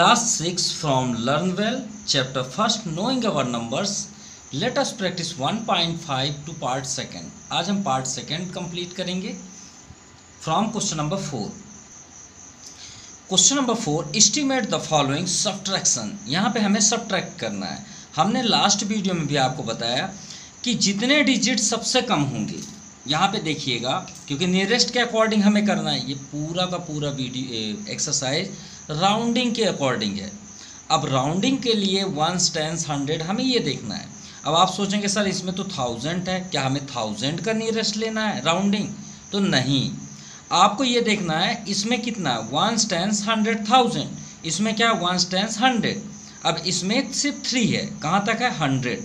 Class 6 from Learn Well, Chapter 1st, Knowing Our Numbers. Let us practice 1.5 to Part 2nd. आज हम Part 2nd complete करेंगे from question number 4. Question number 4, estimate the following subtraction. यहाँ पे हमें subtract करना है. हमने last video में भी आपको बताया कि जितने डिजिट सबसे कम होंगे, यहाँ पे देखिएगा, क्योंकि नियरेस्ट के अकॉर्डिंग हमें करना है. ये पूरा का पूरा वीडियो एक्सरसाइज राउंडिंग के अकॉर्डिंग है. अब राउंडिंग के लिए 1s, 10s, 100 हमें ये देखना है. अब आप सोचेंगे सर इसमें तो 1000 है, क्या हमें 1000 का नियरेस्ट लेना है राउंडिंग? तो नहीं, आपको ये देखना है इसमें कितना है, 1s, 10s, 100, 1000. इसमें क्या है, 1s, 10s, 100. अब इसमें सिर्फ 3 है, कहाँ तक है, 100.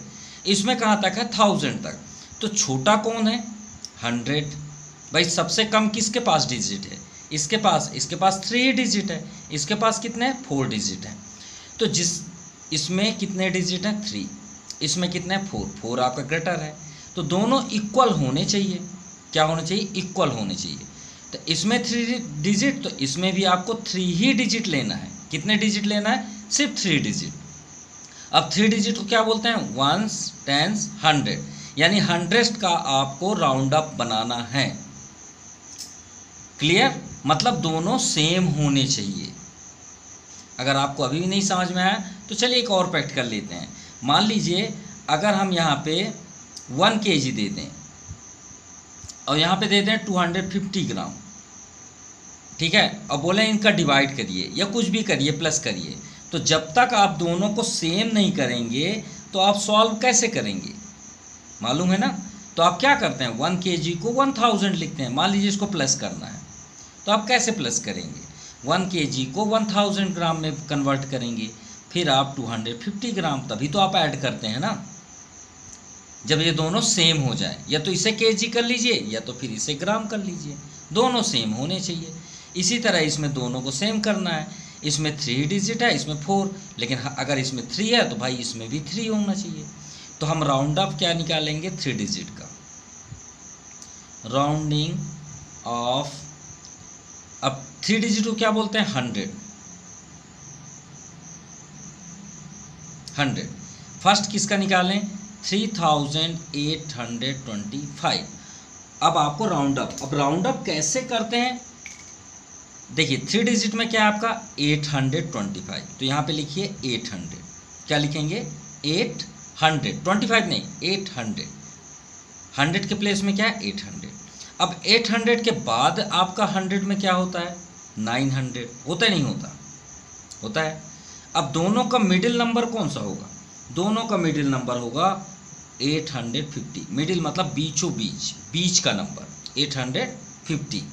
इसमें कहाँ तक है, 1000 तक. तो छोटा कौन है, 100. भाई सबसे कम किसके पास डिजिट है, इसके पास 3 डिजिट है. इसके पास कितने हैं, 4 डिजिट हैं. तो इसमें कितने डिजिट हैं, 3. इसमें कितने हैं, 4 आपका ग्रेटर है. तो दोनों इक्वल होने चाहिए. क्या होने चाहिए, इक्वल होने चाहिए. तो इसमें 3 डिजिट, तो इसमें भी आपको 3 ही डिजिट लेना है. कितने डिजिट लेना है, सिर्फ 3 डिजिट. अब 3 डिजिट को क्या बोलते हैं, 1s, 10s, 100. यानी 100 का आपको राउंड अप बनाना है. क्लियर? मतलब दोनों सेम होने चाहिए. अगर आपको अभी भी नहीं समझ में आया तो चलिए एक और प्रैक्ट कर लेते हैं. मान लीजिए अगर हम यहाँ पे 1 kg दे दें और यहाँ पे दे दें 250 ग्राम, ठीक है, और बोले इनका डिवाइड करिए या कुछ भी करिए, प्लस करिए. तो जब तक आप दोनों को सेम नहीं करेंगे तो आप सॉल्व कैसे करेंगे, मालूम है ना? तो आप क्या करते हैं, 1 kg को 1000 लिखते हैं. मान लीजिए इसको प्लस करना है, तो आप कैसे प्लस करेंगे, 1 kg को 1000 ग्राम में कन्वर्ट करेंगे, फिर आप 250 ग्राम, तभी तो आप ऐड करते हैं ना, जब ये दोनों सेम हो जाए. या तो इसे kg कर लीजिए या तो फिर इसे ग्राम कर लीजिए, दोनों सेम होने चाहिए. इसी तरह इसमें दोनों को सेम करना है. इसमें 3 डिजिट है, इसमें 4, लेकिन अगर इसमें 3 है तो भाई इसमें भी 3 होना चाहिए. तो हम राउंड अप क्या निकालेंगे, 3 डिजिट का. राउंडिंग ऑफ, अब 3 डिजिट को क्या बोलते हैं, 100. फर्स्ट किसका निकालें, 3825. अब आपको राउंड अप, अब राउंड अप कैसे करते हैं, देखिए 3 डिजिट में क्या है आपका 825. तो यहाँ पे लिखिए 800. क्या लिखेंगे, 825 नहीं, 800. 100 के प्लेस में क्या है, 800. अब 800 के बाद आपका 100 में क्या होता है, 900. होता नहीं होता, होता है. अब दोनों का मिडिल नंबर कौन सा होगा, दोनों का मिडिल नंबर होगा 850. मिडिल मतलब बीचों बीच, बीच का नंबर 850.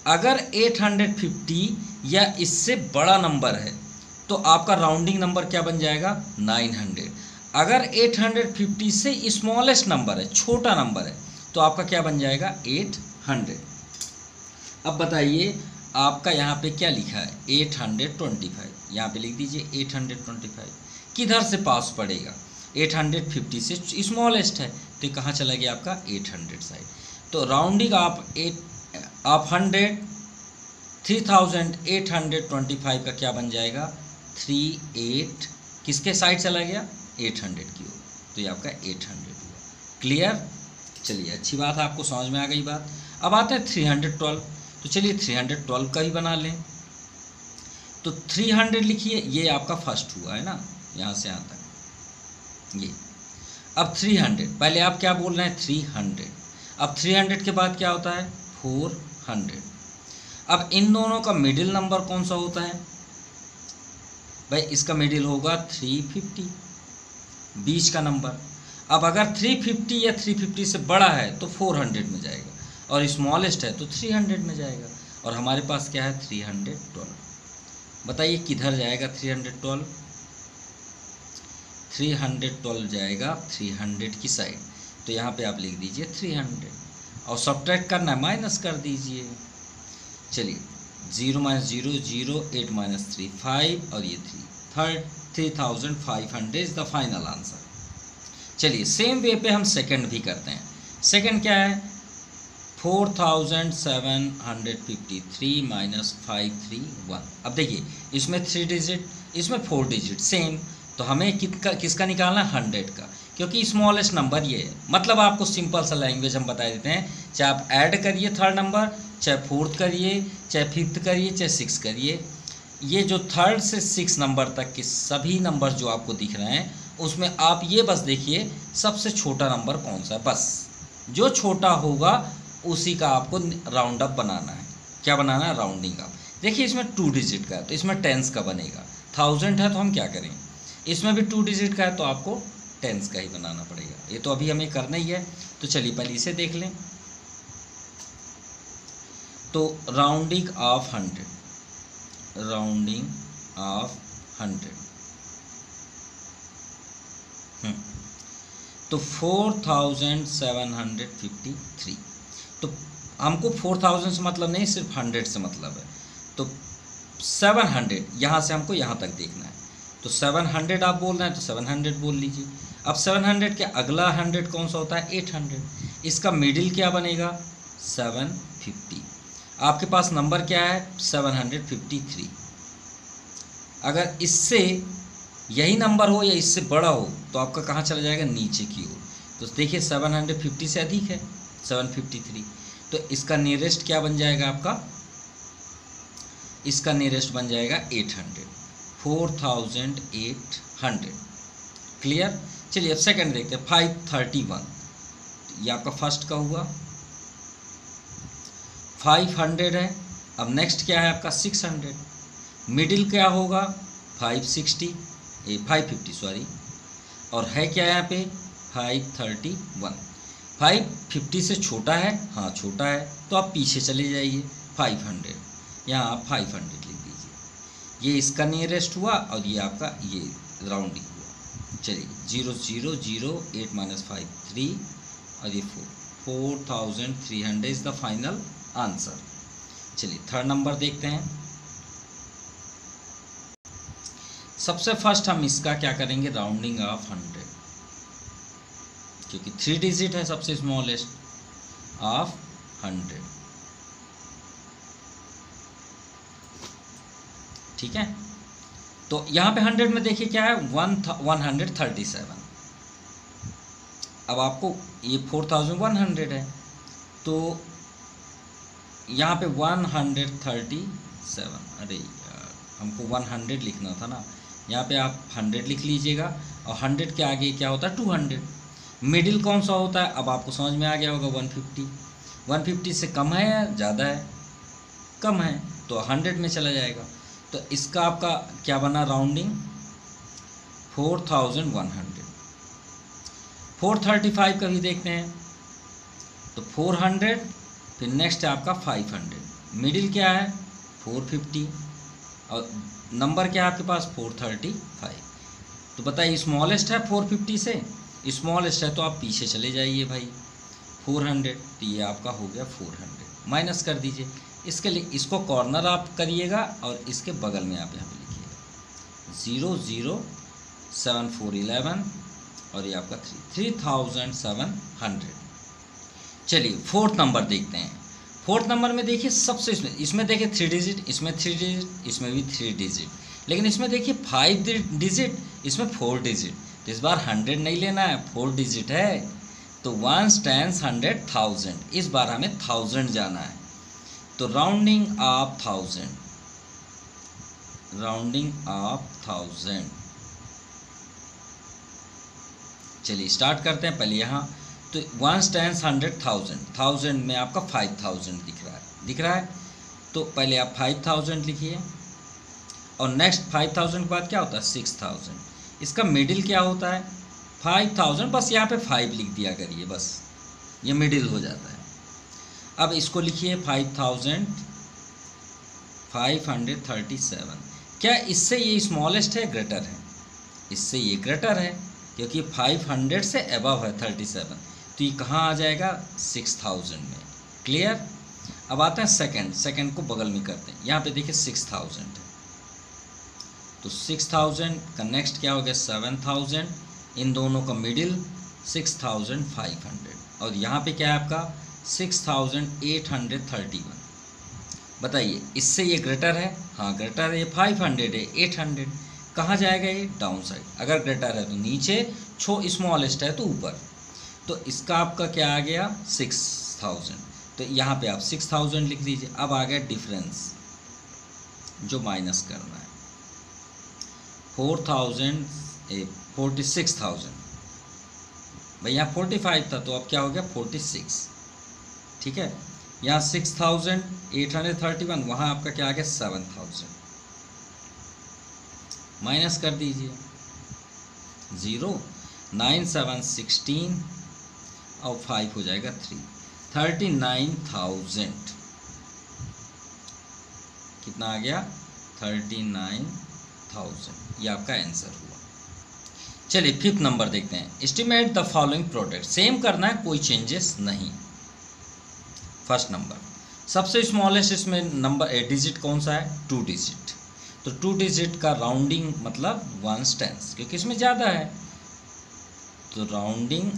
अगर 850 या इससे बड़ा नंबर है तो आपका राउंडिंग नंबर क्या बन जाएगा, 900. अगर 850 से स्मॉलेस्ट नंबर है, छोटा नंबर है, तो आपका क्या बन जाएगा, 800. अब बताइए आपका यहाँ पे क्या लिखा है, 825. यहाँ पे लिख दीजिए 825. किधर से पास पड़ेगा, 850 से स्मॉलेस्ट है, तो कहाँ चला गया आपका 800 साइड. तो राउंडिंग आप 3825 का क्या बन जाएगा, 38 किसके साइड चला गया, 800 की ओर. तो ये आपका 800 हुआ. क्लियर? चलिए अच्छी बात है, आपको समझ में आ गई बात. अब आते हैं 312. तो चलिए 312 का ही बना लें. तो 300 लिखिए, ये आपका फर्स्ट हुआ है ना, यहाँ से यहाँ तक ये. अब 300, पहले आप क्या बोल रहे हैं, 300. अब 300 के बाद क्या होता है, 400. अब इन दोनों का मिडिल नंबर कौन सा होता है, भाई इसका मिडिल होगा 350, बीच का नंबर. अब अगर 350 या 350 से बड़ा है तो 400 में जाएगा, और स्मॉलेस्ट है तो 300 में जाएगा. और हमारे पास क्या है, 312. बताइए किधर जाएगा 312, 312 जाएगा 300 की साइड. तो यहाँ पे आप लिख दीजिए 300, और सब्ट्रैक्ट करना है, माइनस कर दीजिए. चलिए 0 - 0 0, 8 - 3 5, और ये 3500 इज द फाइनल आंसर. चलिए सेम वे पे हम सेकंड भी करते हैं. सेकंड क्या है, 4753 माइनस 531। अब देखिए इसमें 3 डिजिट, इसमें 4 डिजिट सेम, तो हमें किसका निकालना है? 100 का, क्योंकि स्मॉलेस्ट नंबर ये है। मतलब आपको सिंपल सा लैंग्वेज हम बता देते हैं, चाहे आप ऐड करिए थर्ड नंबर, चाहे फोर्थ करिए, चाहे फिफ्थ करिए, चाहे सिक्स करिए, ये जो थर्ड से 6 नंबर तक के सभी नंबर जो आपको दिख रहे हैं उसमें आप ये बस देखिए सबसे छोटा नंबर कौन सा है, बस जो छोटा होगा उसी का आपको राउंड अप बनाना है। क्या बनाना है? Rounding up. देखिए इसमें 2 डिजिट का है तो इसमें टेंस का बनेगा, 1000 है तो हम क्या करें, इसमें भी 2 डिजिट का है तो आपको टेंस का ही बनाना पड़ेगा। ये तो अभी हमें करना ही है, तो चलिए पहले इसे देख लें। तो राउंडिंग ऑफ 100, राउंडिंग ऑफ 100, तो 4753। तो हमको 4000 से मतलब नहीं, सिर्फ 100 से मतलब है। तो 700 यहाँ से हमको यहाँ तक देखना है, तो 700 आप बोल रहे हैं तो 700 बोल लीजिए। अब 700 के अगला 100 कौन सा होता है? 800। इसका मिडिल क्या बनेगा? 750। आपके पास नंबर क्या है? 753। अगर इससे यही नंबर हो या इससे बड़ा हो तो आपका कहाँ चला जाएगा? नीचे की ओर। तो देखिए 750 से अधिक है 753, तो इसका नियरेस्ट क्या बन जाएगा आपका? इसका नियरेस्ट बन जाएगा 800, 4800। क्लियर? चलिए अब सेकंड देखते हैं, 531। ये आपका फर्स्ट का हुआ, 500 है। अब नेक्स्ट क्या है आपका? 600। मिडिल क्या होगा? 550 सॉरी, और है क्या यहाँ पे? 531। 550 से छोटा है? हाँ छोटा है, तो आप पीछे चले जाइए 500, यहाँ आप 500 लिख दीजिए। ये इसका नियरेस्ट हुआ और ये आपका ये राउंडिंग हुआ। चलिए 0008 माइनस 53 और ये 4300 इज़ द फाइनल आंसर। चलिए थर्ड नंबर देखते हैं। सबसे फर्स्ट हम इसका क्या करेंगे? राउंडिंग ऑफ 100, क्योंकि 3 डिजिट है सबसे स्मॉलेस्ट ऑफ 100। ठीक है, तो यहाँ पे 100 में देखिए क्या है? 137। अब आपको ये 4100 है, तो यहाँ पे 137, अरे यार हमको 100 लिखना था ना, यहाँ पे आप 100 लिख लीजिएगा, और 100 के आगे क्या होता है? 200। मिडिल कौन सा होता है? अब आपको समझ में आ गया होगा, 150। 150 से कम है या ज़्यादा है? कम है, तो 100 में चला जाएगा। तो इसका आपका क्या बना? राउंडिंग 4100। 435 का भी देखते हैं, तो 400, फिर नेक्स्ट है आपका 500। मिडिल क्या है? 450, और नंबर क्या है आपके पास? 435। तो बताइए स्मॉलेस्ट है 450 से? स्मॉलेस्ट है तो आप पीछे चले जाइए भाई 400, तो ये आपका हो गया 400। माइनस कर दीजिए, इसके लिए इसको कॉर्नर आप करिएगा और इसके बगल में आप यहाँ पे लिखिएगा 007411 और ये आपका 3700। चलिए फोर्थ नंबर देखते हैं। फोर्थ नंबर में देखिए सबसे इसमें देखिए 3 डिजिट, इसमें 3 डिजिट, इसमें भी 3 डिजिट, लेकिन इसमें देखिए 5 डिजिट, इसमें 4 डिजिट। तो इस बार 100 नहीं लेना है, 4 डिजिट है, तो 1 10 100 1000, इस बार हमें 1000 जाना है। तो राउंडिंग ऑफ 1000, राउंडिंग ऑफ 1000। चलिए स्टार्ट करते हैं। पहले यहाँ तो 1 10 100 1000, 1000 में आपका 5000 दिख रहा है, तो पहले आप 5000 लिखिए, और नेक्स्ट 5000 के बाद क्या होता है? 6000। इसका मिडिल क्या होता है? 5000, बस यहाँ पे 5 लिख दिया करिए, बस ये मिडिल हो जाता है। अब इसको लिखिए 5537। क्या इससे ये स्मॉलेस्ट है ग्रेटर है? इससे ये ग्रेटर है, क्योंकि 500 से अबव है 37, तो ये कहाँ आ जाएगा? 6000 में। क्लियर? अब आते हैं सेकंड को बगल में करते हैं। यहाँ पे देखिए 6000 है, तो 6000 का नेक्स्ट क्या हो गया? 7000, इन दोनों का मिडिल 6500, और यहाँ पे क्या है आपका 6831। बताइए इससे ये ग्रेटर है? हाँ ग्रेटर है, ये 500 है, 800 कहाँ जाएगा? ये डाउन साइड। अगर ग्रेटर है तो नीचे, स्मॉलेस्ट है तो ऊपर। तो इसका आपका क्या आ गया? 6000। तो यहाँ पे आप 6000 लिख लीजिए। अब आ गया डिफरेंस जो माइनस करना है, 46,000। भाई यहाँ 45 था तो अब क्या हो गया? 46। ठीक है, यहाँ 6831, वहाँ आपका क्या आ गया? 7000। माइनस कर दीजिए, 0 9 7 16 और 5 हो जाएगा 3, 39,000। कितना आ गया? 39,000। ये आपका आंसर हुआ। चलिए फिफ्थ नंबर देखते हैं। Estimate the following product. Same करना है, कोई चेंजेस नहीं। फर्स्ट नंबर, सबसे स्मॉलेस्ट इसमें नंबर डिजिट कौन सा है? 2 डिजिट। तो 2 डिजिट का राउंडिंग मतलब 1s टेंस, क्योंकि इसमें ज़्यादा है। तो राउंडिंग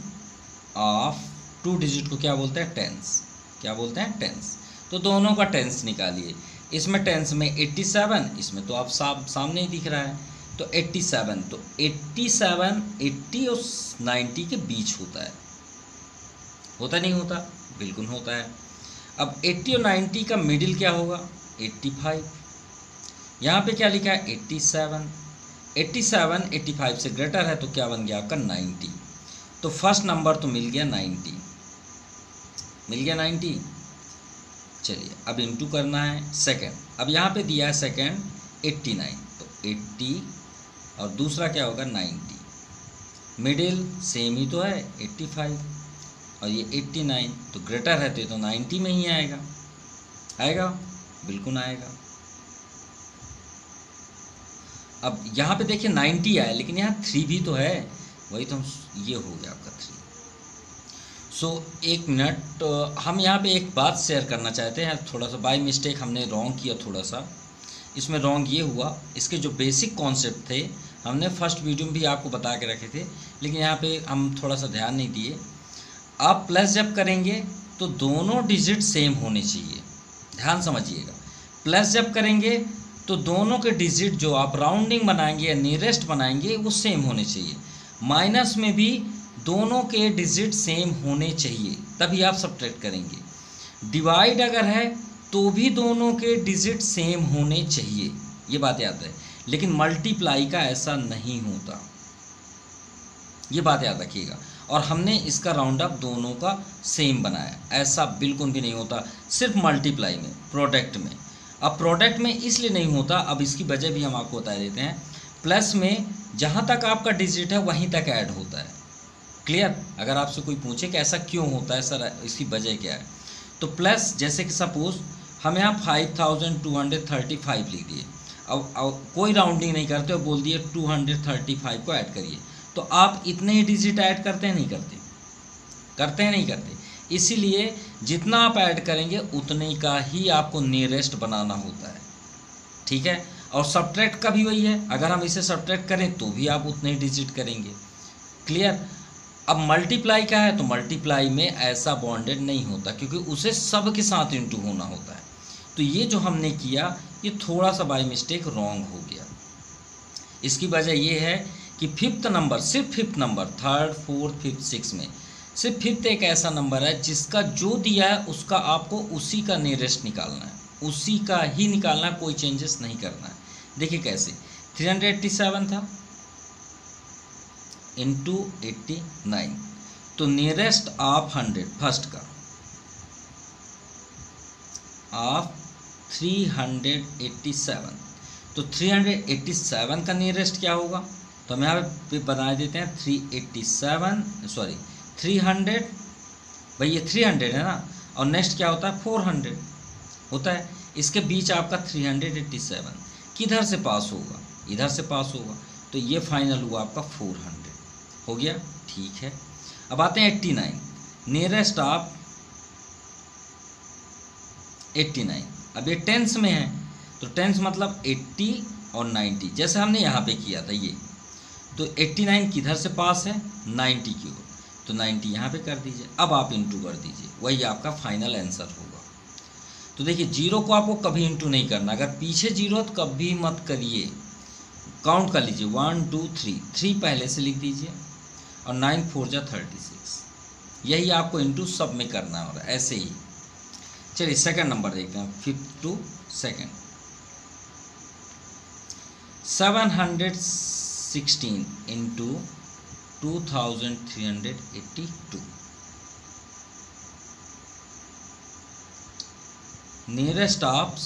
ऑफ 2 डिजिट को क्या बोलते हैं? टेंस। क्या बोलते हैं? टेंस। तो दोनों का टेंस निकालिए। इसमें टेंस में 87, इसमें तो आप सामने ही दिख रहा है। तो 87, तो 87 80 और 90 के बीच होता है। होता नहीं होता? बिल्कुल होता है। अब 80 और 90 का मिडिल क्या होगा? 85। यहाँ पे क्या लिखा है? 87। 87 85 से ग्रेटर है तो क्या बन गया आपका? 90। तो फर्स्ट नंबर तो मिल गया 90। मिल गया 90। चलिए अब इंटू करना है सेकंड। अब यहाँ पे दिया है सेकंड 89, तो 80 और दूसरा क्या होगा? 90। मिडिल सेम ही तो है 85 और ये 89, तो ग्रेटर है तो ये तो 90 में ही आएगा। आएगा? बिल्कुल आएगा। अब यहाँ पे देखिए 90 आया, लेकिन यहाँ 3 भी तो है, वही तो ये हो गया आपका 3। सो एक मिनट, हम यहाँ पे एक बात शेयर करना चाहते हैं। थोड़ा सा बाय मिस्टेक हमने रॉन्ग किया, थोड़ा सा इसमें रॉन्ग ये हुआ। इसके जो बेसिक कॉन्सेप्ट थे हमने फर्स्ट वीडियो में भी आपको बता के रखे थे, लेकिन यहाँ पे हम थोड़ा सा ध्यान नहीं दिए। आप प्लस जब करेंगे तो दोनों डिजिट सेम होने चाहिए, ध्यान समझिएगा। प्लस जब करेंगे तो दोनों के डिजिट जो आप राउंडिंग बनाएंगे या नियरेस्ट बनाएंगे वो सेम होने चाहिए। माइनस में भी दोनों के डिजिट सेम होने चाहिए, तभी आप सब्ट्रैक्ट करेंगे। डिवाइड अगर है तो भी दोनों के डिजिट सेम होने चाहिए, ये बात याद है। लेकिन मल्टीप्लाई का ऐसा नहीं होता, ये बात याद रखिएगा। और हमने इसका राउंड अप दोनों का सेम बनाया, ऐसा बिल्कुल भी नहीं होता सिर्फ मल्टीप्लाई में, प्रोडक्ट में। अब प्रोडक्ट में इसलिए नहीं होता, अब इसकी वजह भी हम आपको बता देते हैं। प्लस में जहाँ तक आपका डिजिट है वहीं तक ऐड होता है। क्लियर? अगर आपसे कोई पूछे कि ऐसा क्यों होता है सर, इसकी वजह क्या है, तो प्लस जैसे कि सपोज हम यहाँ 5235 लिख दिए। अब कोई राउंडिंग नहीं करते और बोल दिए 235 को ऐड करिए, तो आप इतने ही डिजिट ऐड करते हैं? नहीं करते? करते हैं? नहीं करते। इसीलिए जितना आप ऐड करेंगे उतने का ही आपको नियरेस्ट बनाना होता है। ठीक है? और सब्ट्रैक्ट का भी वही है, अगर हम इसे सब्ट्रैक्ट करें तो भी आप उतने ही डिजिट करेंगे। क्लियर? अब मल्टीप्लाई का है तो मल्टीप्लाई में ऐसा बॉन्डेड नहीं होता, क्योंकि उसे सब के साथ इंटू होना होता है। तो ये जो हमने किया ये थोड़ा सा बाय मिस्टेक रॉन्ग हो गया। इसकी वजह ये है कि फिफ्थ नंबर, सिर्फ fifth number, third fourth fifth six में सिर्फ फिफ्थ एक ऐसा नंबर है जिसका जो दिया है उसका आपको उसी का नियरेस्ट निकालना है, उसी का ही निकालना है, कोई चेंजेस नहीं करना है। देखिए कैसे, 387 था इंटू 89, तो नियरेस्ट ऑफ 100 फर्स्ट का ऑफ 387, तो 387 का नियरेस्ट क्या होगा? तो हम यहाँ पे बना देते हैं 300, भाई ये 300 है ना, और नेक्स्ट क्या होता है? 400 होता है। इसके बीच आपका 387 किधर से पास होगा? इधर से पास होगा, तो ये फाइनल हुआ आपका 400 हो गया। ठीक है, अब आते हैं 89, नियरेस्ट ऑफ 89। अब ये टेंस में है, तो टेंस मतलब 80 और 90, जैसे हमने यहाँ पे किया था ये। तो 89 किधर से पास है? 90 की ओर, तो 90 यहाँ पे कर दीजिए। अब आप इंटू कर दीजिए, वही आपका फाइनल आंसर होगा। तो देखिए 0 को आपको कभी इंटू नहीं करना, अगर पीछे 0 तो कभी मत करिए, काउंट कर लीजिए 1 2 3, 3 पहले से लिख दीजिए और 9 4 जा 36, यही आपको इंटू सब में करना है। और ऐसे ही चलिए सेकंड नंबर देखते हैं, 52 716 इंटू 2382, नियरेस्ट ऑफ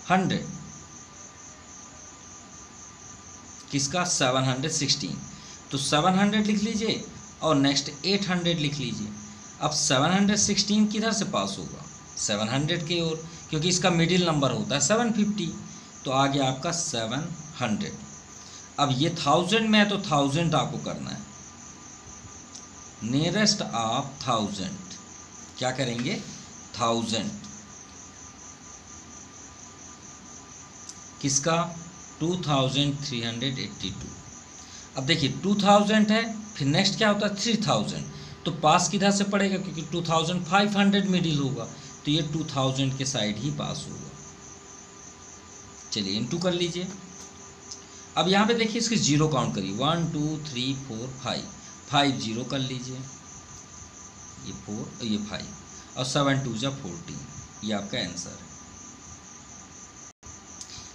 100 किसका 716, तो 700 लिख लीजिए और नेक्स्ट 800 लिख लीजिए। अब 716 किधर से पास होगा, 700 की ओर, क्योंकि इसका मिडिल नंबर होता है 750, तो आ गया आपका 700। अब ये 1000 में है तो 1000 आपको करना है, नियरेस्ट ऑफ 1000 क्या करेंगे 1000 किसका 2382। अब देखिए 2000 है, फिर नेक्स्ट क्या होता है 3000, तो पास किधर से पड़ेगा, क्योंकि 2500 मिडिल होगा, तो ये 2000 के साइड ही पास होगा। चलिए इंटू कर लीजिए। अब यहाँ पे देखिए इसके 0 काउंट करिए, 1 2 3 4 5 0 कर लीजिए, ये 4 और ये 5 और 7 2 जा 14, ये आपका आंसर है।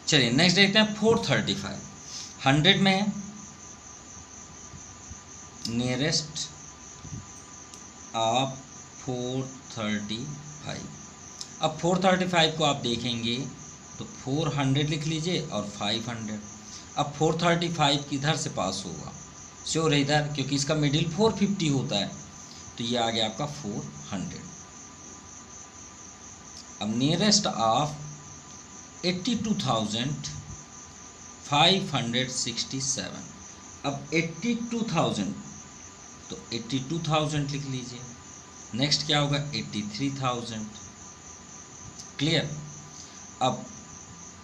चलिए नेक्स्ट देखते हैं 435, 100 में है, नियरेस्ट ऑफ 435। अब 435 को आप देखेंगे तो 400 लिख लीजिए और 500। अब 435 किधर से पास होगा, श्योर है इधर, क्योंकि इसका मिडिल 450 होता है, तो ये आ गया आपका 400। अब नियरेस्ट ऑफ 82,567, अब 82,000 तो 82,000 लिख लीजिए, नेक्स्ट क्या होगा 83,000, क्लियर। अब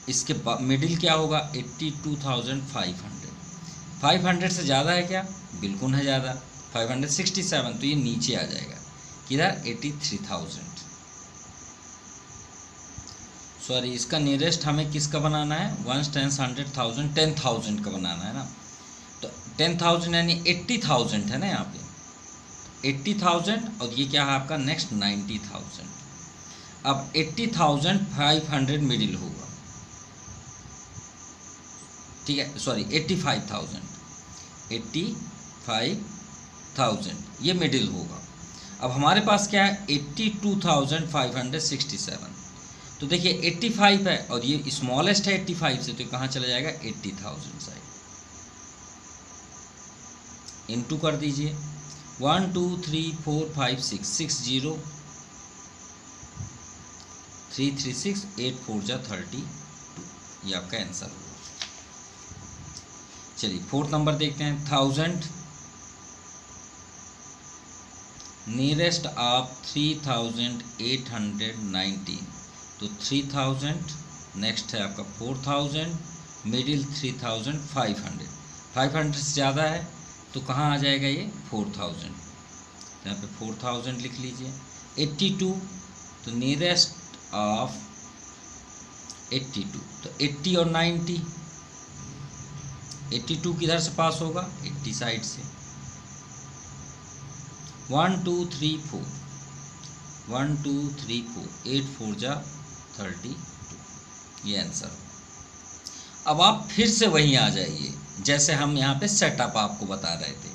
इसके मिडिल क्या होगा 82,500, 500 से ज़्यादा है क्या, बिल्कुल है ज़्यादा, 567, तो ये नीचे आ जाएगा किधर 83,000। सॉरी, इसका नियरेस्ट हमें किसका बनाना है, 1 10 100,000 10,000 का बनाना है ना, तो 10,000 यानी 80,000 है ना यहाँ पे 80,000, और ये क्या है आपका नेक्स्ट 90,000। अब 80,500 मिडिल होगा, ठीक है, सॉरी 85,000 ये मिडिल होगा। अब हमारे पास क्या है 82,567, तो देखिए 85 है और ये स्मॉलेस्ट है 85 से, तो कहाँ चला जाएगा 80,000 साइड, इनटू कर दीजिए 1 2 3 4 5 6 6 0 3 3 6 8 4 जा 32, ये आपका आंसर होगा। चलिए फोर्थ नंबर देखते हैं, 1000 नियरेस्ट ऑफ 3,819, तो 3000 नेक्स्ट है आपका 4000, मिडिल 3,500, 500 से ज़्यादा है तो कहाँ आ जाएगा ये 4000, यहाँ पे 4000 लिख लीजिए। 82 तो नियरेस्ट ऑफ 82, तो 80 और 90, 82 किधर से पास होगा 80 साइड से, 1 2 3 4 1 2 3 4 8 4 जा 32, ये आंसर हो। अब आप फिर से वहीं आ जाइए जैसे हम यहाँ पे सेटअप आपको बता रहे थे,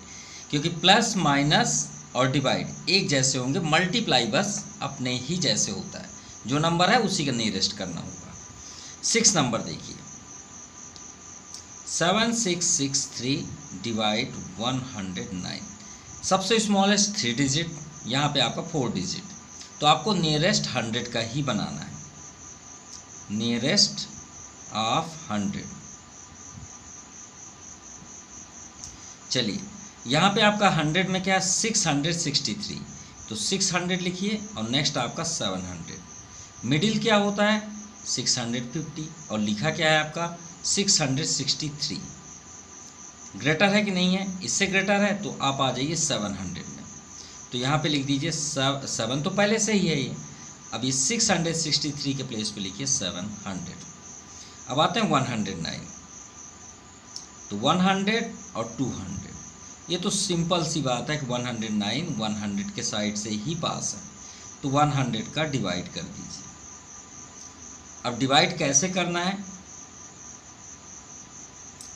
क्योंकि प्लस माइनस और डिवाइड एक जैसे होंगे, मल्टीप्लाई बस अपने ही जैसे होता है, जो नंबर है उसी का नियरेस्ट करना होगा। 6 नंबर देखिए, 7663 डिवाइड 109, सबसे स्मॉलेस्ट 3 डिजिट, यहाँ पे आपका 4 डिजिट, तो आपको नियरेस्ट 100 का ही बनाना है, नियरेस्ट ऑफ 100। चलिए यहाँ पे आपका 100 में क्या है 663, तो 600 लिखिए और नेक्स्ट आपका 700, मिडिल क्या होता है 650 और लिखा क्या है आपका 663, ग्रेटर है कि नहीं है, इससे ग्रेटर है तो आप आ जाइए 700 में। तो यहाँ पे लिख दीजिए 7 तो पहले से ही है ये, अब इस 663 के प्लेस पे लिखिए 700। अब आते हैं 109, तो 100 और 200, ये तो सिंपल सी बात है कि 109 100 के साइड से ही पास है, तो 100 का डिवाइड कर दीजिए। अब डिवाइड कैसे करना है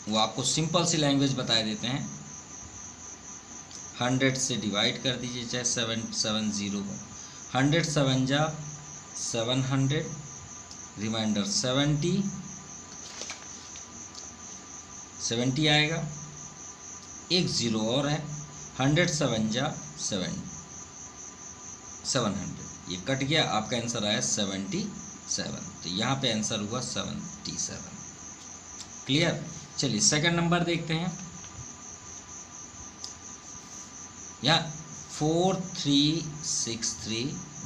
वो आपको सिंपल सी लैंग्वेज बता देते हैं। 100 से डिवाइड कर दीजिए, चाहे 770 को, 100 7 जा 700, रिमाइंडर 70 आएगा, एक ज़ीरो और है, 100 7 जा 700, ये कट गया, आपका आंसर आया 77। तो यहाँ पे आंसर हुआ 77। क्लियर। चलिए सेकंड नंबर देखते हैं। यहाँ 4363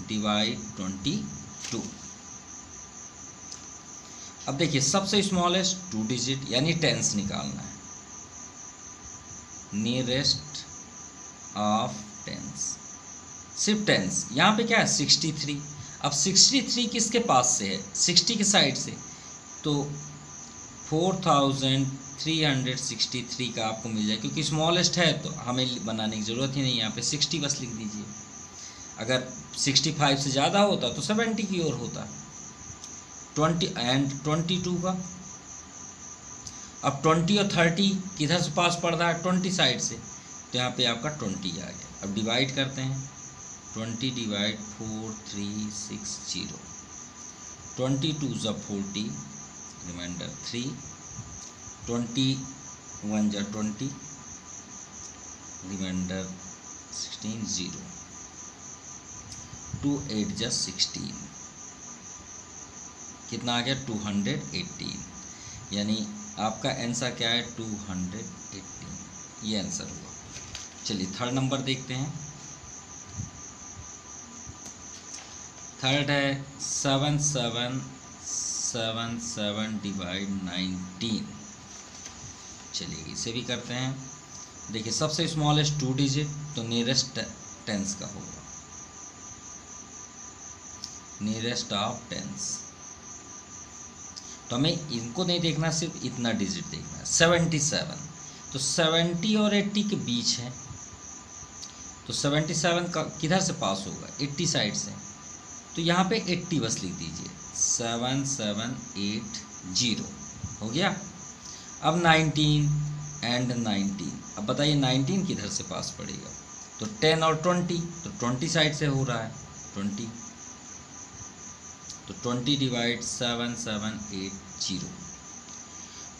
डिवाइड 22। अब देखिए सबसे स्मॉलेस्ट 2 डिजिट यानी टेंस निकालना है, नियरेस्ट ऑफ टेंस, सिर्फ टेंस। यहाँ पे क्या है 63। अब 63 किसके पास से है, 60 के साइड से, तो 4363 का आपको मिल जाए, क्योंकि स्मॉलेस्ट है तो हमें बनाने की ज़रूरत ही नहीं, यहाँ पे 60 बस लिख दीजिए। अगर 65 से ज़्यादा होता तो 70 की ओर होता। 20 एंड 22 का, अब 20 और 30 किधर से पास पड़ रहा है, 20 साइड से, तो यहाँ पे आपका 20 आ गया। अब डिवाइड करते हैं, 20 डिवाइड 4360, 22 जा 40, रिमाइंडर 3, 21 जा 20, रिमाइंडर 16 0, 2 8 जा 16, कितना आ गया 218, यानी आपका आंसर क्या है 218, ये आंसर हुआ। चलिए थर्ड नंबर देखते हैं। थर्ड है 7777 डिवाइड 19। चलिए इसे भी करते हैं। देखिए सबसे स्मॉलेस्ट 2 डिजिट तो नियरेस्ट टेंस का होगा, नियरेस्ट ऑफ टेंस। तो हमें इनको नहीं देखना, सिर्फ इतना डिजिट देखना है, 77। तो 70 और 80 के बीच है, तो 77 का किधर से पास होगा, 80 साइड से, तो यहाँ पे 80 बस लिख दीजिए, 7780 हो गया। अब 19 एंड 19, अब बताइए 19 किधर से पास पड़ेगा, तो 10 और 20, तो 20 साइड से हो रहा है 20, तो 20 डिवाइड 7780,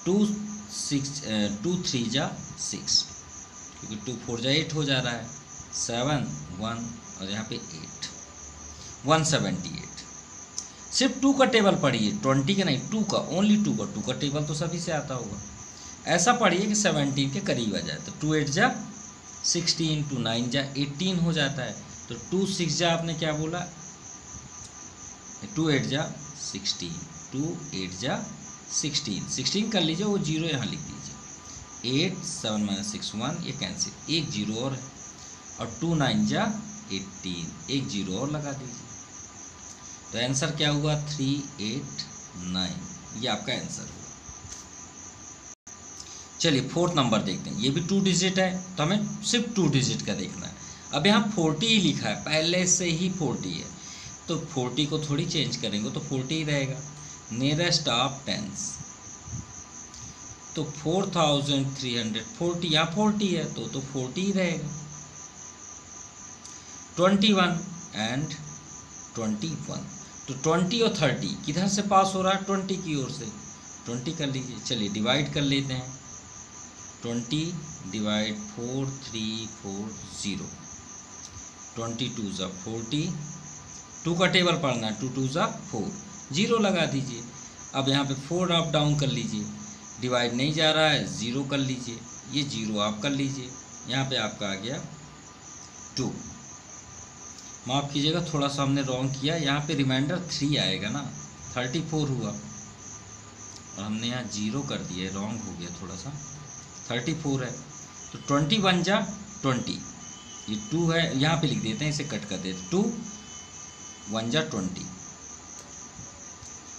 2 3 जा 6, क्योंकि 2 4 जा 8 हो जा रहा है, 7 1 और यहाँ पे 8, 178। सिर्फ 2 का टेबल पढ़िए, 20 का नहीं, 2 का, ओनली 2 का। 2 का टेबल तो सभी से आता होगा, ऐसा पढ़िए कि 17 के करीब आ जाए। तो 2 8 जा 16, 2 9 जा 18 हो जाता है, तो 2 6 जा आपने क्या बोला, 2 8 जा 16, 2 8 जा 16 कर लीजिए, वो 0 यहाँ लिख दीजिए, 8 7 - 6 1, ये कैंसिल, एक 0 और है, और 2 9 जा 18, एक 0 और लगा दीजिए। तो आंसर क्या हुआ 389, ये आपका आंसर हुआ। चलिए फोर्थ नंबर देखते हैं। ये भी 2 डिजिट है, तो हमें सिर्फ 2 डिजिट का देखना है। अब यहाँ 40 ही लिखा है, पहले से ही 40 है, तो 40 को थोड़ी चेंज करेंगे, तो 40 ही रहेगा। नियरेस्ट ऑफ टेंस, तो 4340, यहाँ 40 है तो 40 ही रहेगा। 21 एंड 21, तो 20 और 30 किधर से पास हो रहा है, 20 की ओर से, 20 कर लीजिए। चलिए डिवाइड कर लेते हैं, 20 डिवाइड 4340, 22 जा 40, 2 का टेबल पढ़ना है, 2 2 जा 4, 0 लगा दीजिए। अब यहाँ पे 4 अप डाउन कर लीजिए, डिवाइड नहीं जा रहा है, 0 कर लीजिए, ये 0 आप कर लीजिए, यहाँ पे आपका आ गया 2। माफ़ कीजिएगा थोड़ा सा हमने रॉन्ग किया, यहाँ पे रिमाइंडर 3 आएगा ना, 34 हुआ और हमने यहाँ 0 कर दिया, रॉन्ग हो गया थोड़ा सा। 34 है, तो 20 1 जा 20, ये 2 है, यहाँ पे लिख देते हैं, इसे कट कर देते हैं, 2 1 जा 20,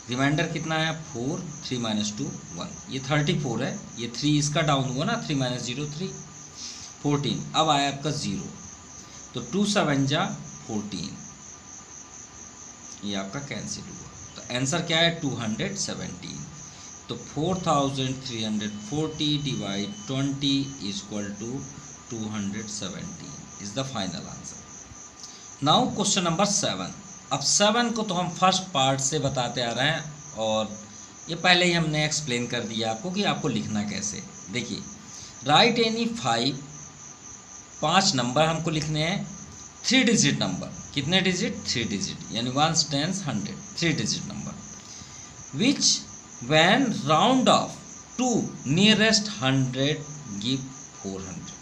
रिमाइंडर कितना है 4, 3 - 2 1, ये 34 है, ये 3 इसका डाउन हुआ ना, 3 - 0 3, 14, अब आया आपका 0, तो 2 7 जा 14, ये आपका कैंसिल हुआ, तो आंसर क्या है 217, तो 4340 divide 20 equal to 217 is the final answer. Now question number 7। अब 7 को तो हम फर्स्ट पार्ट से बताते आ रहे हैं, और ये पहले ही हमने एक्सप्लेन कर दिया आपको कि आपको लिखना कैसे। देखिए, राइट एनी 5 नंबर हमको लिखने हैं, 3 डिजिट नंबर, कितने डिजिट 3 डिजिट, यानी 1 10 100 3 digit number, which when round off to nearest 100 give 400,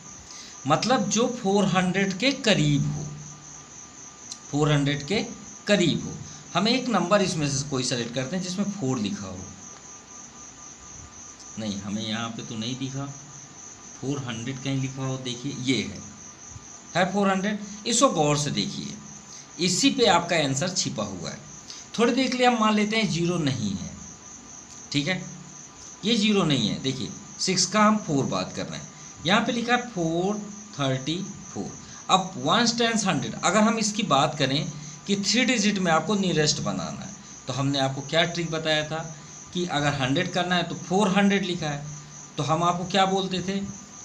मतलब जो 400 के करीब हो, 400 के करीब हो। हम एक नंबर इसमें से कोई सेलेक्ट करते हैं जिसमें 4 लिखा हो, नहीं हमें यहाँ पे तो नहीं दिखा 400 कहीं लिखा हो, देखिए ये है 400, इसको गौर से देखिए, इसी पे आपका आंसर छिपा हुआ है। थोड़ी देर के लिए हम मान लेते हैं 0 नहीं है, ठीक है, ये 0 नहीं है, देखिए 6 का हम 4 बात कर रहे हैं, यहाँ पे लिखा है 434। अब 1 10 100, अगर हम इसकी बात करें कि 3 डिजिट में आपको नियरेस्ट बनाना है, तो हमने आपको क्या ट्रिक बताया था कि अगर 100 करना है तो 400 लिखा है, तो हम आपको क्या बोलते थे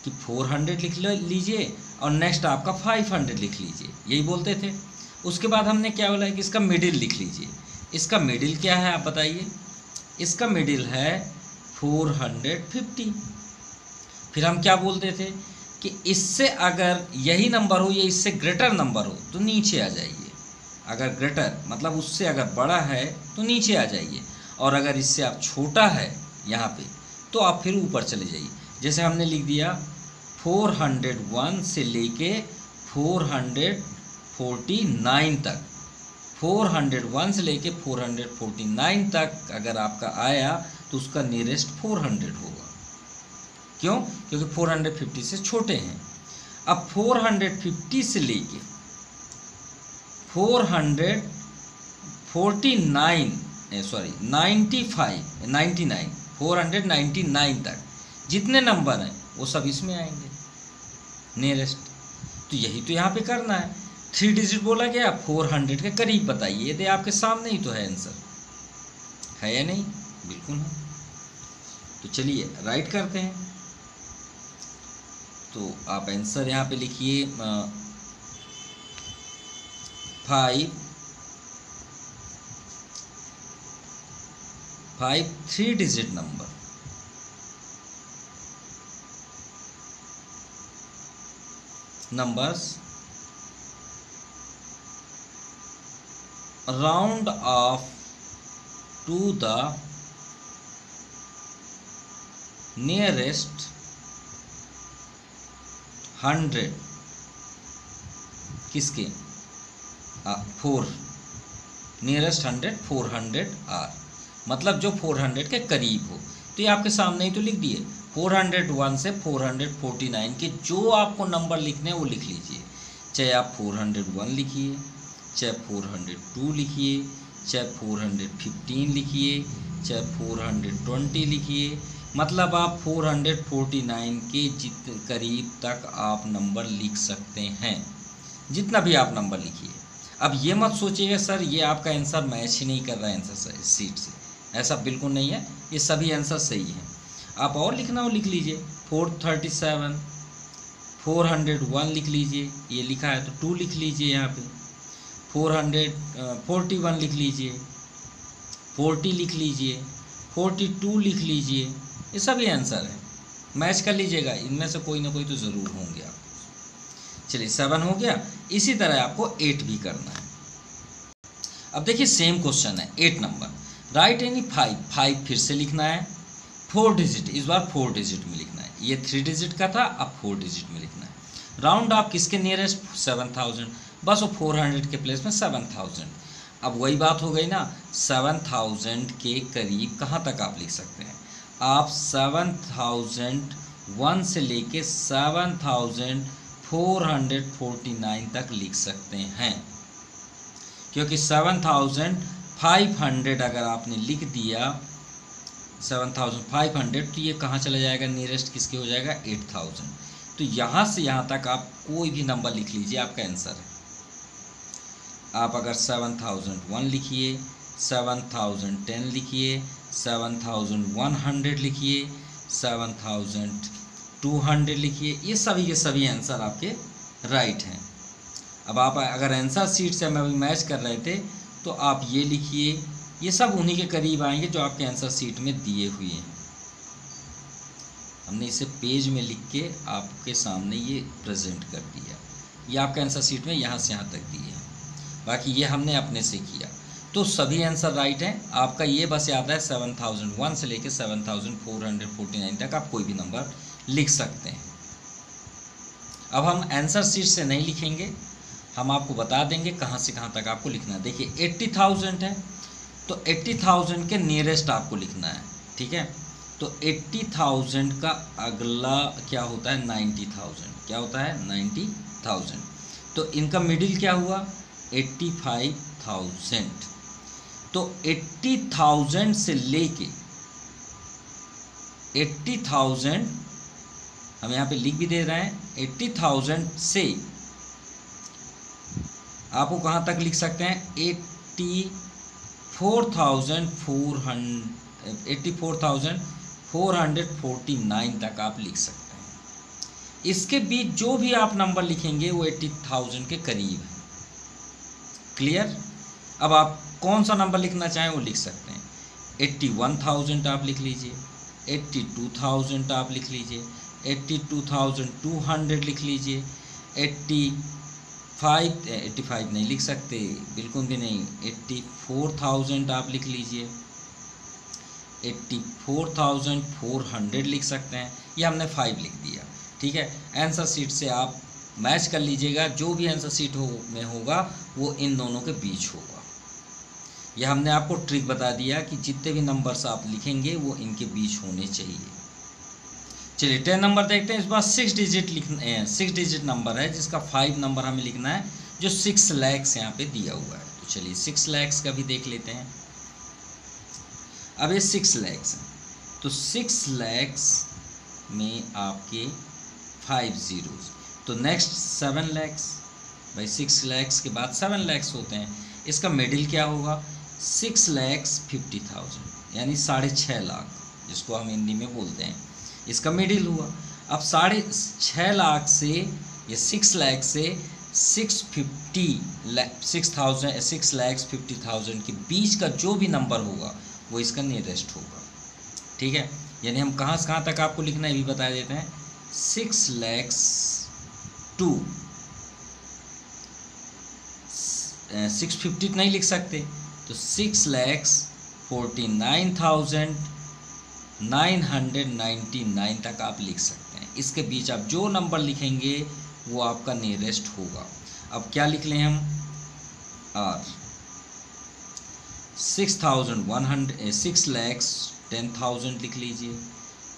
कि 400 लिख लीजिए और नेक्स्ट आपका 500 लिख लीजिए, यही बोलते थे। उसके बाद हमने क्या बोला है कि इसका मिडिल लिख लीजिए। इसका मिडिल क्या है आप बताइए, इसका मिडिल है 450। फिर हम क्या बोलते थे कि इससे अगर यही नंबर हो या इससे ग्रेटर नंबर हो तो नीचे आ जाइए, अगर ग्रेटर मतलब उससे अगर बड़ा है तो नीचे आ जाइए, और अगर इससे आप छोटा है यहाँ पे तो आप फिर ऊपर चले जाइए। जैसे हमने लिख दिया 401 से लेके 449 तक, 401 से लेके 449 तक अगर आपका आया तो उसका नियरेस्ट 400 होगा। क्यों? क्योंकि 450 से छोटे हैं। अब 450 से लेके 499 तक जितने नंबर हैं वो सब इसमें आएंगे नियरेस्ट। तो यही तो यहाँ पे करना है। 3 डिजिट बोला गया, 400 के करीब बताइए, ये दे आपके सामने ही तो है आंसर, है या नहीं? बिल्कुल है। तो चलिए राइट करते हैं। तो आप आंसर यहाँ पे लिखिए 5 3 digit number numbers round off to the nearest 100 किसके 4 नियरेस्ट 100 400 आर, मतलब जो 400 के करीब हो। तो ये आपके सामने ही तो लिख दिए। 401 से 449 के जो आपको नंबर लिखने हैं वो लिख लीजिए, चाहे आप 401 लिखिए, चाहे 402 लिखिए, चाहे 415 लिखिए, चाहे 420 लिखिए, मतलब आप 449 के करीब तक आप नंबर लिख सकते हैं, जितना भी आप नंबर लिखिए। अब ये मत सोचिएगा सर ये आपका आंसर मैच ही नहीं कर रहा है आंसर सीट से, ऐसा बिल्कुल नहीं है, ये सभी आंसर सही हैं। आप और लिखना हो लिख लीजिए 437, 401 लिख लीजिए, ये लिखा है तो 2 लिख लीजिए, यहाँ पे 441 लिख लीजिए, 40 लिख लीजिए, 42 लिख लीजिए, ये सभी आंसर है, मैच कर लीजिएगा, इनमें से कोई ना कोई तो ज़रूर होंगे आप। चलिए 7 हो गया। इसी तरह आपको 8 भी करना है। अब देखिए सेम क्वेश्चन है 8 नंबर, राइट एनी 5 फिर से लिखना है, 4 डिजिट, इस बार 4 डिजिट में लिखना है। ये 3 डिजिट का था, अब 4 डिजिट में लिखना है। राउंड आप किसके नियरेस्ट 7000, बस वो 400 के प्लेस में 7000। अब वही बात हो गई ना, 7000 के करीब कहाँ तक आप लिख सकते हैं? आप 7000 1 से लेके 7449 तक लिख सकते हैं, क्योंकि 7500 अगर आपने लिख दिया 7500 तो ये कहाँ चला जाएगा, नियरेस्ट किसके हो जाएगा 8000। तो यहाँ से यहाँ तक आप कोई भी नंबर लिख लीजिए, आपका आंसर है। आप अगर 7001 लिखिए, 7010 लिखिए, 7100 लिखिए, 7200 लिखिए, ये सभी के सभी आंसर आपके राइट हैं। अब आप अगर आंसर सीट से हम अभी मैच कर रहे थे तो आप ये लिखिए, ये सब उन्हीं के करीब आएंगे जो आपके आंसर सीट में दिए हुए हैं। हमने इसे पेज में लिख के आपके सामने ये प्रेजेंट कर दिया। ये आपके आंसर सीट में यहाँ से यहाँ तक दिए हैं, बाकी ये हमने अपने से किया। तो सभी आंसर राइट हैं। आपका ये बस याद है 7001 से लेके 7449 तक आप कोई भी नंबर लिख सकते हैं। अब हम आंसर शीट से नहीं लिखेंगे, हम आपको बता देंगे कहाँ से कहाँ तक आपको लिखना है। देखिए 80,000 है तो 80,000 के नियरेस्ट आपको लिखना है, ठीक है। तो 80,000 का अगला क्या होता है 90,000, क्या होता है 90,000। तो इनका मिडिल क्या हुआ 85,000। तो 80,000 से लेके 80,000 हम यहाँ पे लिख भी दे रहे हैं। 80,000 से आपको कहाँ तक लिख सकते हैं 84,449 तक आप लिख सकते हैं। इसके बीच जो भी आप नंबर लिखेंगे वो 80,000 के करीब है। क्लियर। अब आप कौन सा नंबर लिखना चाहें वो लिख सकते हैं। 81,000 आप लिख लीजिए, 82,000 आप लिख लीजिए, 82,200 लिख लीजिए, 85 नहीं लिख सकते, बिल्कुल भी नहीं। 84,000 आप लिख लीजिए, 84,400 लिख सकते हैं। ये हमने 5 लिख दिया, ठीक है। आंसर शीट से आप मैच कर लीजिएगा, जो भी आंसर शीट में होगा वो इन दोनों के बीच होगा। यह हमने आपको ट्रिक बता दिया कि जितने भी नंबर्स आप लिखेंगे वो इनके बीच होने चाहिए। चलिए 10 नंबर देखते हैं। इस बार 6 डिजिट नंबर है जिसका 5 नंबर हमें लिखना है, जो 6 लाख यहाँ पे दिया हुआ है। तो चलिए 6 लाख का भी देख लेते हैं। अब ये 6 लाख है तो 6 लाख में आपके 5 zeros, तो नेक्स्ट 7 लाख। भाई 6 लाख के बाद 7 लाख होते हैं। इसका मिडिल क्या होगा 6,50,000, यानी 6.5 लाख, जिसको हम हिंदी में बोलते हैं। इसका मिडिल हुआ। अब 6.5 लाख से या 6 लाख से 6,50,000 के बीच का जो भी नंबर होगा वो इसका नियरेस्ट होगा, ठीक है। यानी हम कहाँ से कहाँ तक आपको लिखना है ये भी बता देते हैं। 6 लाख टू 650 नहीं लिख सकते, तो 6,49,999 तक आप लिख सकते हैं। इसके बीच आप जो नंबर लिखेंगे वो आपका नियरेस्ट होगा। अब क्या लिख लें हम, और 6,10,000 लिख लीजिए,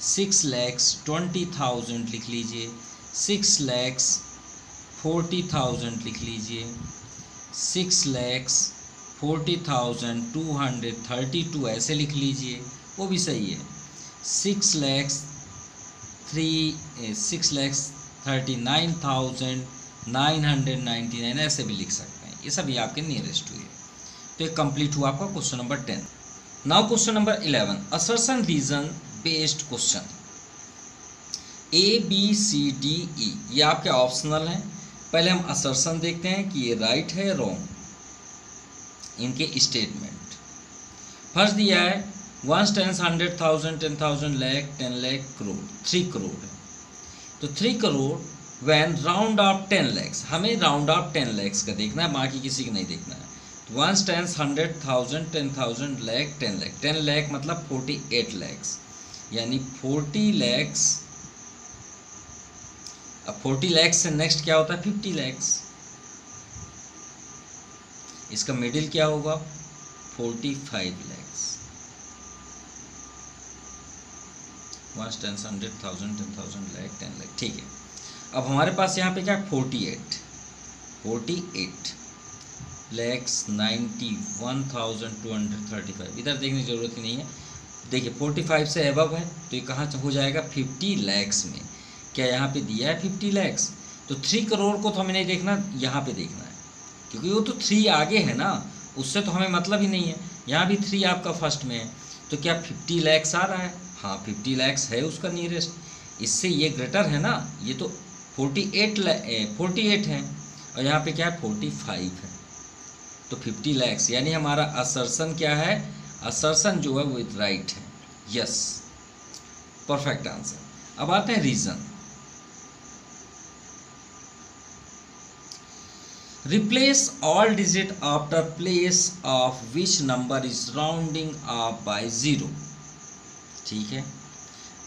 6,20,000 लिख लीजिए, 6,40,000 लिख लीजिए, 6,40,232 ऐसे लिख लीजिए, वो भी सही है। 6,39,999 ऐसे भी लिख सकते हैं। ये सभी आपके नियरेस्ट हुए। तो ये कंप्लीट हुआ आपका question number 10। Now question number 11, assertion reason based question. ABCDE ये आपके ऑप्शनल हैं। पहले हम असर्शन देखते हैं कि ये राइट है या रॉन्ग, इनके स्टेटमेंट। फर्स्ट दिया है 1 10 100,000 10,000 लाख 10 लाख करोड़, 3 करोड़ है। तो 3 crore when round of 10 lakhs, हमें राउंड ऑफ 10 lakhs का देखना है, बाकी किसी का नहीं देखना है। 1 10 100,000 10,000 लाख 10 लाख, 10 लाख मतलब 48 lakhs, यानी 40 lakhs। अब 40 lakhs से नेक्स्ट क्या होता है 50 lakhs। इसका मिडिल क्या होगा 45 lakhs। 1 10 100 1000 10,000 लाख 10 लाख, ठीक है। अब हमारे पास यहाँ पे क्या है 48 lakhs 91,235। इधर देखने की ज़रूरत ही नहीं है। देखिए 45 से एबव है तो ये कहाँ हो जाएगा 50 lakhs में। क्या यहाँ पे दिया है 50 lakhs? तो 3 करोड़ को तो हमें नहीं देखना, यहाँ पे देखना है, क्योंकि वो तो 3 आगे है ना, उससे तो हमें मतलब ही नहीं है। यहाँ भी 3 आपका फर्स्ट में है, तो क्या 50 lakhs आ रहा है? हाँ 50 lakhs है उसका नियरेस्ट, इससे ये ग्रेटर है ना, ये तो 48 है और यहाँ पे क्या है 45 है, तो 50 lakhs यानी हमारा असर्शन क्या है, असर्शन जो है वो राइट है, यस परफेक्ट आंसर। अब आते हैं reason. Replace all digit after place of which number is rounding up by 0, ठीक है,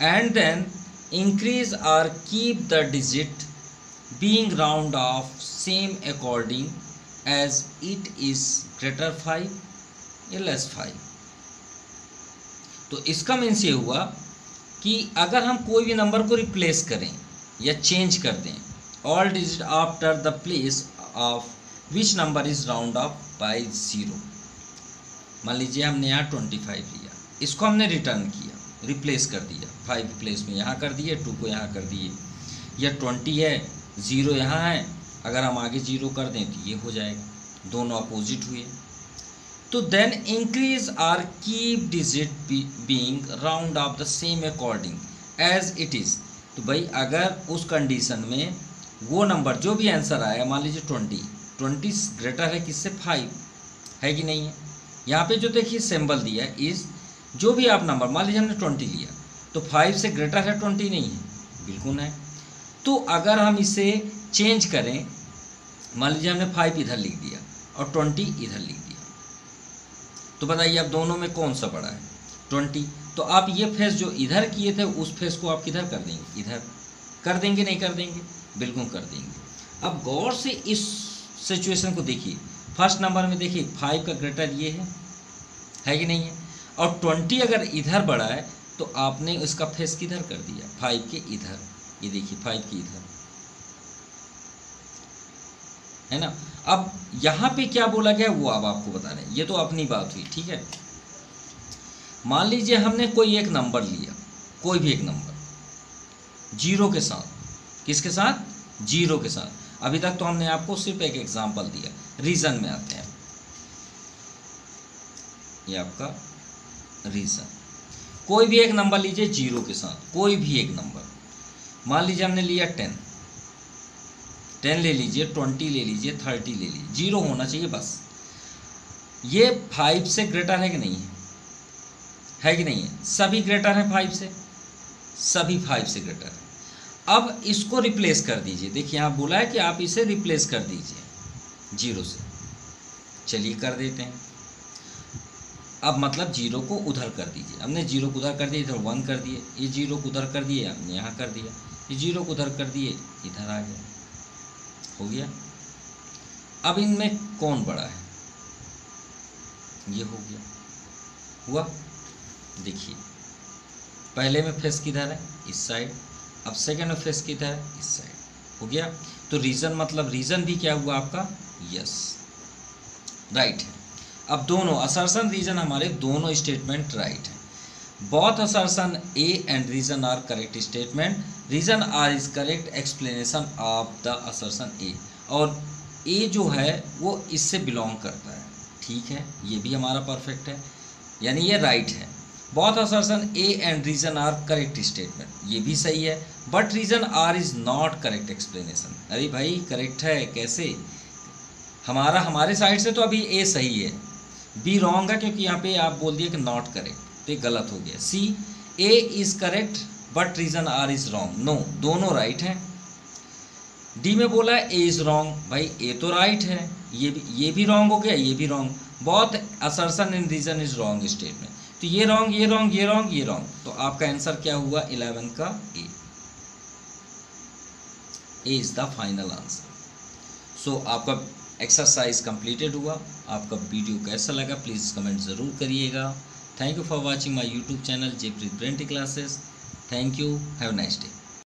and then increase or keep the digit being round off same according as it is greater 5 या less 5। तो इसका means ये हुआ कि अगर हम कोई भी नंबर को रिप्लेस करें या चेंज कर दें, all digit after the place of which number is round off by 0। मान लीजिए हमने यहाँ 25 लिया, इसको हमने रिटर्न किया, रिप्लेस कर दिया, 5 प्लेस में यहाँ कर दिए, 2 को यहाँ कर दिए, या 20 है 0 यहाँ है, अगर हम आगे 0 कर दें तो ये हो जाएगा, दोनों अपोजिट हुए। तो then increase are keep digit being round off the same according as it is. तो भाई अगर उस कंडीशन में वो नंबर जो भी आंसर आया, मान लीजिए 20 ग्रेटर है किससे 5 है कि नहीं है, यहाँ पे जो देखिए सिंबल दिया है इज, जो भी आप नंबर मान लीजिए हमने 20 लिया तो 5 से ग्रेटर है 20 नहीं है, बिल्कुल है। तो अगर हम इसे चेंज करें, मान लीजिए हमने 5 इधर लिख दिया और 20 इधर लिख दिया, तो बताइए अब दोनों में कौन सा बड़ा है 20। तो आप ये फेस जो इधर किए थे उस फेस को आप किधर कर देंगे, इधर कर देंगे, नहीं कर देंगे, बिल्कुल कर देंगे। अब गौर से इस सिचुएशन को देखिए, फर्स्ट नंबर में देखिए 5 का ग्रेटर ये है कि नहीं है, और 20 अगर इधर बड़ा है तो आपने इसका फेस किधर कर दिया, 5 के इधर, ये देखिए 5 के इधर है ना। अब यहाँ पे क्या बोला गया वो अब आपको बता रहे हैं, ये तो अपनी बात हुई, ठीक है। मान लीजिए हमने कोई एक नंबर लिया, कोई भी एक नंबर 0 के साथ, किसके साथ, 0 के साथ। अभी तक तो हमने आपको सिर्फ एक एग्जांपल दिया, रीजन में आते हैं। ये आपका रीजन, कोई भी एक नंबर लीजिए 0 के साथ, कोई भी एक नंबर, मान लीजिए हमने लिया 10 ले लीजिए, 20 ले लीजिए, 30 ले लीजिए, 0 होना चाहिए बस। ये 5 से ग्रेटर है कि नहीं है कि नहीं है, सभी ग्रेटर है 5 से, सभी 5 से ग्रेटर है। अब इसको रिप्लेस कर दीजिए, देखिए यहाँ बोला है कि आप इसे रिप्लेस कर दीजिए 0 से, चलिए कर देते हैं। अब मतलब 0 को उधर कर दीजिए, हमने 0 को उधर कर दिया, इधर 1 कर दिए, ये 0 को उधर कर दिए, हमने यहाँ कर दिया, ये 0 को उधर कर दिए, इधर आ गया, हो गया। अब इनमें कौन बड़ा है, ये हो गया, हुआ। देखिए पहले में फेस किधर है, इस साइड, अब सेकंड में फेस किधर है, इस साइड, हो गया। तो रीजन मतलब रीजन भी क्या हुआ आपका, यस राइट है। अब दोनों असर्शन रीजन हमारे दोनों स्टेटमेंट राइट है। Both assertion A and reason are correct statement, reason are is correct explanation of the assertion A, और ए जो है वो इससे बिलोंग करता है, ठीक है, ये भी हमारा परफेक्ट है, यानी ये राइट है। Both assertion A and reason are correct statement, ये भी सही है, but reason are is not correct explanation. अरे भाई करेक्ट है कैसे, हमारे साइड से तो अभी ए सही है, बी रॉन्ग है क्योंकि यहाँ पे आप बोल दिए कि नॉट करेक्ट, तो ये गलत हो गया। C A is correct but reason are is wrong, no दोनों राइट हैं। डी में बोला है ए इज रॉन्ग, भाई ए तो राइट है, ये भी रॉन्ग हो गया, ये भी wrong, both assertion in reason is wrong statement, तो ये रॉन्ग, ये रॉन्ग, ये रॉन्ग, ये रॉन्ग, तो आपका आंसर क्या हुआ 11 का ए इज द फाइनल आंसर। सो आपका एक्सरसाइज कंप्लीटेड हुआ। आपका वीडियो कैसा लगा प्लीज़ कमेंट ज़रूर करिएगा। Thank you for watching my YouTube channel Jaypreet brain classes. Thank you, have nice day.